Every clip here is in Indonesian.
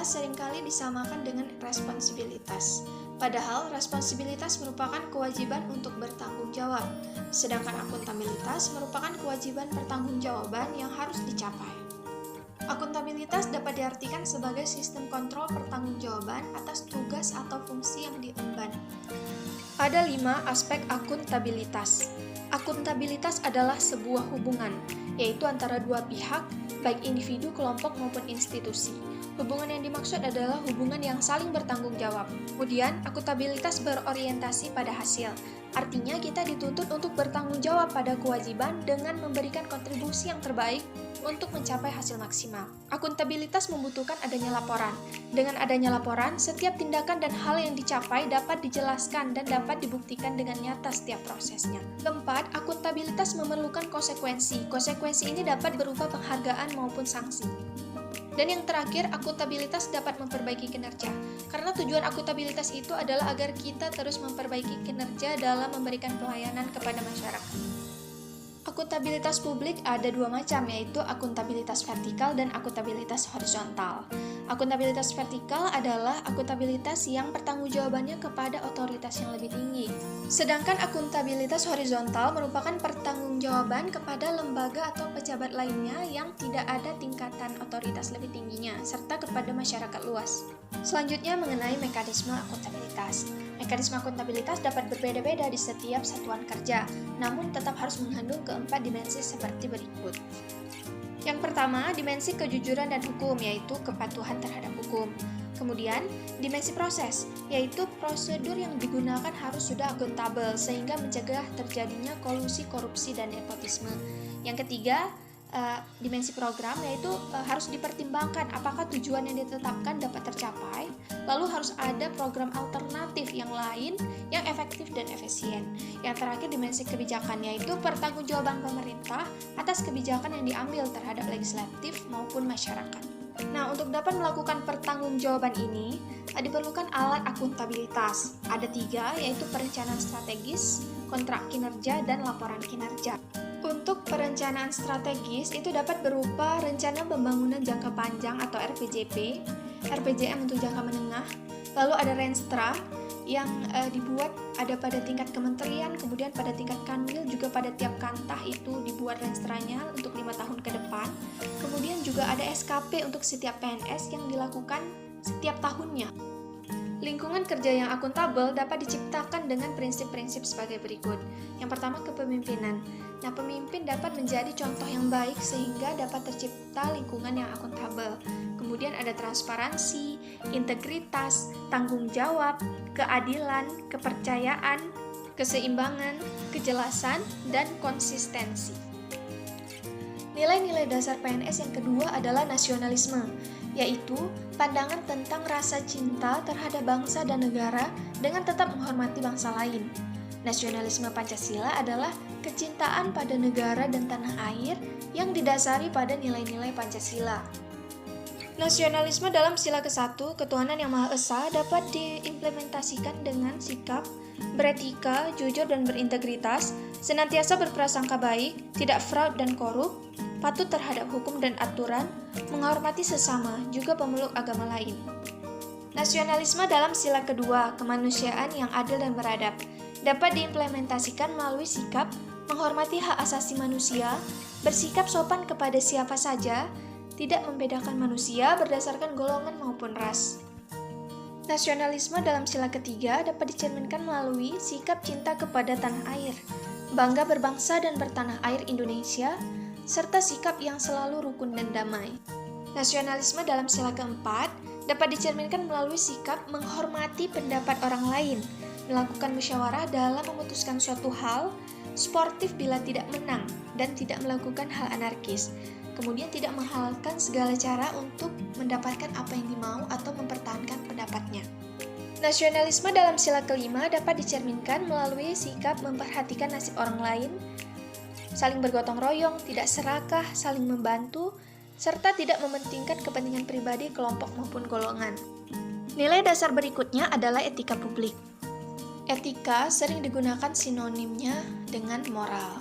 akuntabilitas seringkali disamakan dengan responsibilitas. Padahal responsibilitas merupakan kewajiban untuk bertanggung jawab, sedangkan akuntabilitas merupakan kewajiban pertanggungjawaban yang harus dicapai. Akuntabilitas dapat diartikan sebagai sistem kontrol pertanggungjawaban atas tugas atau fungsi yang diemban. Ada 5 aspek akuntabilitas. Akuntabilitas adalah sebuah hubungan, yaitu antara dua pihak, baik individu, kelompok, maupun institusi. Hubungan yang dimaksud adalah hubungan yang saling bertanggung jawab. Kemudian, akuntabilitas berorientasi pada hasil. Artinya, kita dituntut untuk bertanggung jawab pada kewajiban dengan memberikan kontribusi yang terbaik untuk mencapai hasil maksimal. Akuntabilitas membutuhkan adanya laporan. Dengan adanya laporan, setiap tindakan dan hal yang dicapai dapat dijelaskan dan dapat dibuktikan dengan nyata setiap prosesnya. Keempat, akuntabilitas memerlukan konsekuensi. Konsekuensi ini dapat berupa penghargaan maupun sanksi. Dan yang terakhir, akuntabilitas dapat memperbaiki kinerja. Karena tujuan akuntabilitas itu adalah agar kita terus memperbaiki kinerja dalam memberikan pelayanan kepada masyarakat. Akuntabilitas publik ada 2 macam, yaitu akuntabilitas vertikal dan akuntabilitas horizontal. Akuntabilitas vertikal adalah akuntabilitas yang pertanggungjawabannya kepada otoritas yang lebih tinggi. Sedangkan akuntabilitas horizontal merupakan pertanggungjawaban kepada lembaga atau pejabat lainnya yang tidak ada tingkatan otoritas lebih tingginya, serta kepada masyarakat luas. Selanjutnya mengenai mekanisme akuntabilitas. Mekanisme akuntabilitas dapat berbeda-beda di setiap satuan kerja, namun tetap harus mengandung keempat dimensi seperti berikut. Yang pertama, dimensi kejujuran dan hukum, yaitu kepatuhan terhadap hukum. Kemudian, dimensi proses, yaitu prosedur yang digunakan harus sudah akuntabel, sehingga mencegah terjadinya kolusi, korupsi, dan nepotisme. Yang ketiga, dimensi program, yaitu harus dipertimbangkan apakah tujuan yang ditetapkan dapat tercapai, lalu harus ada program alternatif yang lain yang efektif dan efisien. Yang terakhir, dimensi kebijakan, yaitu pertanggungjawaban pemerintah atas kebijakan yang diambil terhadap legislatif maupun masyarakat. Nah, untuk dapat melakukan pertanggungjawaban ini, diperlukan alat akuntabilitas. Ada 3, yaitu perencanaan strategis, kontrak kinerja, dan laporan kinerja. Untuk perencanaan strategis itu dapat berupa rencana pembangunan jangka panjang atau RPJP, RPJM untuk jangka menengah, lalu ada Renstra yang dibuat ada pada tingkat kementerian, kemudian pada tingkat kanwil juga pada tiap kantah itu dibuat Renstranya untuk 5 tahun ke depan. Kemudian juga ada SKP untuk setiap PNS yang dilakukan setiap tahunnya. Lingkungan kerja yang akuntabel dapat diciptakan dengan prinsip-prinsip sebagai berikut. Yang pertama, kepemimpinan. Nah, pemimpin dapat menjadi contoh yang baik sehingga dapat tercipta lingkungan yang akuntabel. Kemudian ada transparansi, integritas, tanggung jawab, keadilan, kepercayaan, keseimbangan, kejelasan, dan konsistensi. Nilai-nilai dasar PNS yang kedua adalah nasionalisme, yaitu pandangan tentang rasa cinta terhadap bangsa dan negara dengan tetap menghormati bangsa lain. Nasionalisme Pancasila adalah kecintaan pada negara dan tanah air yang didasari pada nilai-nilai Pancasila. Nasionalisme dalam sila ke-1, ketuhanan yang Maha Esa, dapat diimplementasikan dengan sikap beretika, jujur dan berintegritas, senantiasa berprasangka baik, tidak fraud dan korup, patuh terhadap hukum dan aturan, menghormati sesama, juga pemeluk agama lain. Nasionalisme dalam sila kedua, kemanusiaan yang adil dan beradab, dapat diimplementasikan melalui sikap menghormati hak asasi manusia, bersikap sopan kepada siapa saja, tidak membedakan manusia berdasarkan golongan maupun ras. Nasionalisme dalam sila ketiga dapat dicerminkan melalui sikap cinta kepada tanah air, bangga berbangsa dan bertanah air Indonesia, serta sikap yang selalu rukun dan damai. Nasionalisme dalam sila keempat dapat dicerminkan melalui sikap menghormati pendapat orang lain, melakukan musyawarah dalam memutuskan suatu hal, sportif bila tidak menang, dan tidak melakukan hal anarkis. Kemudian tidak menghalalkan segala cara untuk mendapatkan apa yang dimau atau mempertahankan pendapatnya. Nasionalisme dalam sila kelima dapat dicerminkan melalui sikap memperhatikan nasib orang lain, saling bergotong royong, tidak serakah, saling membantu, serta tidak mementingkan kepentingan pribadi, kelompok maupun golongan. Nilai dasar berikutnya adalah etika publik. Etika sering digunakan sinonimnya dengan moral.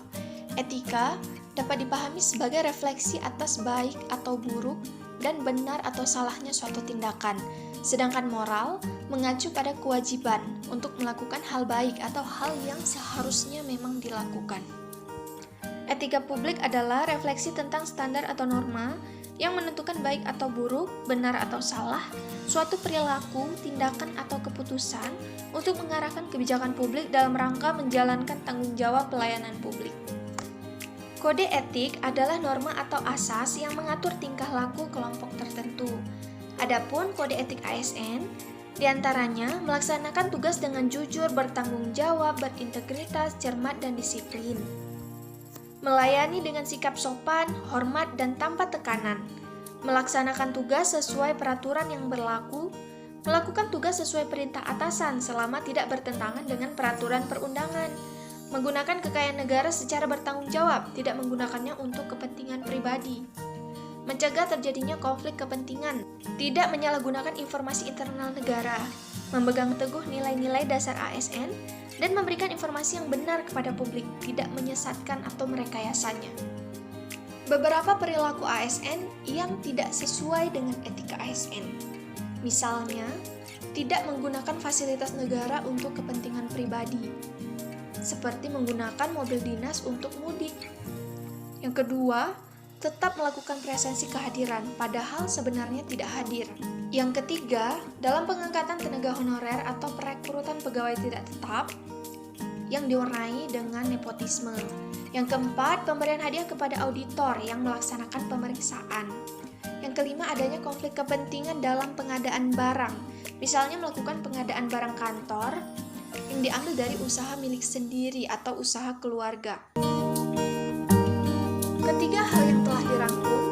Etika dapat dipahami sebagai refleksi atas baik atau buruk dan benar atau salahnya suatu tindakan. Sedangkan moral mengacu pada kewajiban untuk melakukan hal baik atau hal yang seharusnya memang dilakukan. Etika publik adalah refleksi tentang standar atau norma yang menentukan baik atau buruk, benar atau salah, suatu perilaku, tindakan, atau keputusan untuk mengarahkan kebijakan publik dalam rangka menjalankan tanggung jawab pelayanan publik. Kode etik adalah norma atau asas yang mengatur tingkah laku kelompok tertentu. Adapun kode etik ASN, diantaranya melaksanakan tugas dengan jujur, bertanggung jawab, berintegritas, cermat, dan disiplin. Melayani dengan sikap sopan, hormat, dan tanpa tekanan. Melaksanakan tugas sesuai peraturan yang berlaku. Melakukan tugas sesuai perintah atasan selama tidak bertentangan dengan peraturan perundangan. Menggunakan kekayaan negara secara bertanggung jawab, tidak menggunakannya untuk kepentingan pribadi. Mencegah terjadinya konflik kepentingan, tidak menyalahgunakan informasi internal negara, memegang teguh nilai-nilai dasar ASN, dan memberikan informasi yang benar kepada publik, tidak menyesatkan atau merekayasanya. Beberapa perilaku ASN yang tidak sesuai dengan etika ASN. Misalnya, tidak menggunakan fasilitas negara untuk kepentingan pribadi, seperti menggunakan mobil dinas untuk mudik. Yang kedua, tetap melakukan presensi kehadiran, padahal sebenarnya tidak hadir. Yang ketiga, dalam pengangkatan tenaga honorer atau perekrutan pegawai tidak tetap yang diwarnai dengan nepotisme. Yang keempat, pemberian hadiah kepada auditor yang melaksanakan pemeriksaan. Yang kelima, adanya konflik kepentingan dalam pengadaan barang, misalnya melakukan pengadaan barang kantor yang diambil dari usaha milik sendiri atau usaha keluarga. Ketiga hal yang telah dirangkum